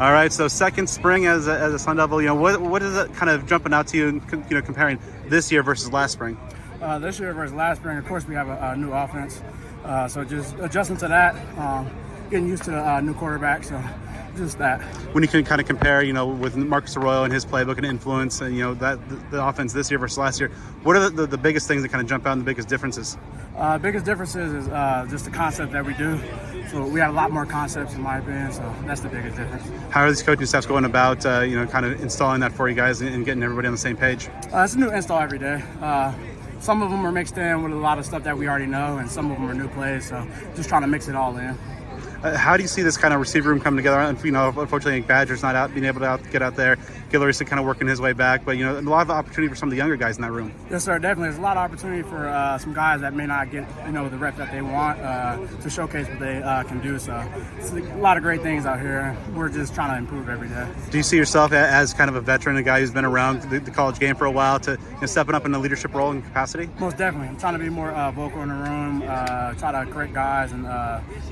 All right, so second spring as a Sun Devil, what is it kind of jumping out to you, comparing this year versus last spring? This year versus last spring, of course, we have a new offense. So just adjusting to that, getting used to the new quarterback. So just that. When you can kind of compare, with Marcus Arroyo and his playbook and influence, and that the offense this year versus last year, what are the biggest things that kind of jump out and the biggest differences? Biggest differences is just the concept that we do. So we have a lot more concepts, in my opinion. So that's the biggest difference. How are these coaching staffs going about, kind of installing that for you guys and getting everybody on the same page? It's a new install every day. Some of them are mixed in with a lot of stuff that we already know, and some of them are new plays. So just trying to mix it all in. How do you see this kind of receiver room coming together? Unfortunately, Badger's not out, being able to get out there. Guillory's kind of working his way back, but a lot of opportunity for some of the younger guys in that room. Yes, sir. Definitely, there's a lot of opportunity for some guys that may not get the rep that they want to showcase what they can do. So it's a lot of great things out here. We're just trying to improve every day. Do you see yourself as kind of a veteran, a guy who's been around the college game for a while, to stepping up in a leadership role and capacity? Most definitely. I'm trying to be more vocal in the room, try to correct guys, and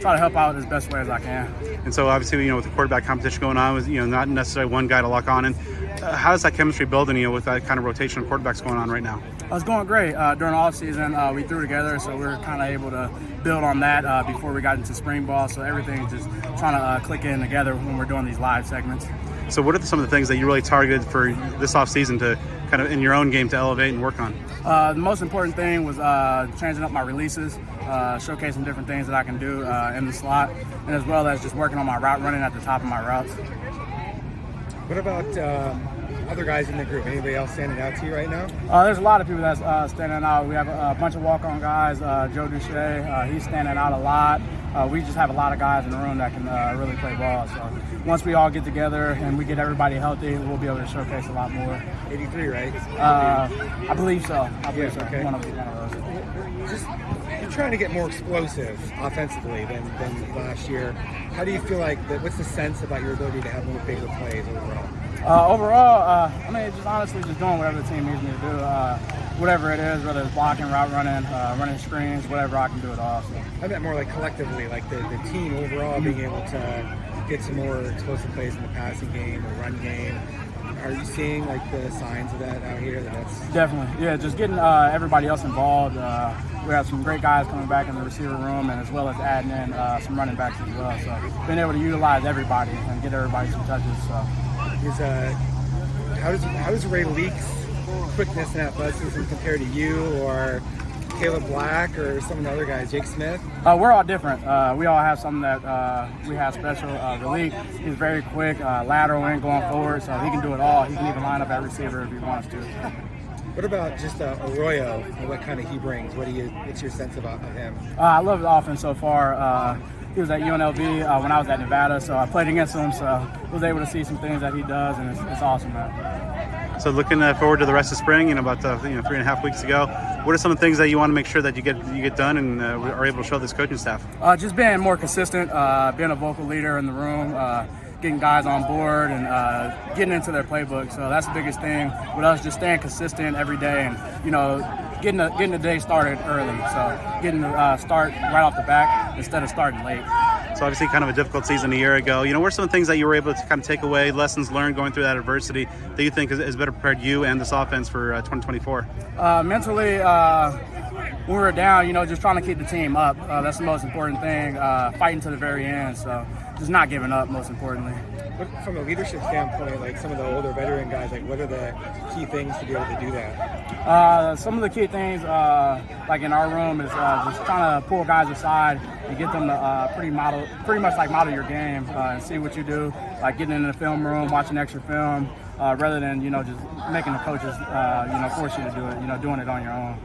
try to help out as best way as I can. And so obviously, with the quarterback competition going on, with not necessarily one guy to lock on. And how is that chemistry building, with that kind of rotation of quarterbacks going on right now? It's going great. During the offseason, we threw together, so we were kind of able to build on that before we got into spring ball. So everything's just trying to click in together when we're doing these live segments. So what are some of the things that you really targeted for this offseason to kind of in your own game to elevate and work on? The most important thing was changing up my releases, showcasing different things that I can do in the slot, and as well as just working on my route running at the top of my routes. What about other guys in the group? Anybody else standing out to you right now? There's a lot of people that's standing out. We have a bunch of walk-on guys. Joe Duche, he's standing out a lot. We just have a lot of guys in the room that can really play ball. So once we all get together and we get everybody healthy, we'll be able to showcase a lot more. 83, right? I believe so. I believe so. Okay. One of those. Just you're trying to get more explosive offensively than last year. How do you feel like what's the sense about your ability to have more bigger plays overall? Overall, just honestly just doing whatever the team needs me to do. Whatever it is, whether it's blocking, route running, running screens, whatever, I can do it all. So. I meant more like collectively, like the team overall being able to get some more explosive plays in the passing game, the run game. Are you seeing like the signs of that out here? That's definitely, yeah. Just getting everybody else involved. We have some great guys coming back in the receiver room, and as well as adding in some running backs as well. So being able to utilize everybody and get everybody some touches. So. How does Ray Leak's quickness and athleticism compare to you or Caleb Black or some of the other guys, Jake Smith? We're all different. We all have something that we have special. Leak, he's very quick, lateral and going forward, so he can do it all. He can even line up at receiver if he wants to. What about just Arroyo and what kind of he brings? What's your sense about him? I love the offense so far. He was at UNLV when I was at Nevada, so I played against him, so was able to see some things that he does, and it's awesome, man. So looking forward to the rest of spring, about 3.5 weeks to go, what are some of the things that you want to make sure that you get done and are able to show this coaching staff? Just being more consistent, being a vocal leader in the room, getting guys on board and getting into their playbook. So that's the biggest thing with us, just staying consistent every day and, getting the day started early. So getting the start right off the back instead of starting late. So obviously kind of a difficult season a year ago. What are some of the things that you were able to kind of take away, lessons learned going through that adversity that you think has better prepared you and this offense for 2024? Mentally, when we were down, just trying to keep the team up. That's the most important thing, fighting to the very end. So just not giving up, most importantly. But from a leadership standpoint, like some of the older veteran guys, like what are the key things to be able to do that? Some of the key things, like in our room, is just trying to pull guys aside and get them to pretty much model your game and see what you do, like getting in the film room, watching extra film, rather than just making the coaches force you to do it, doing it on your own.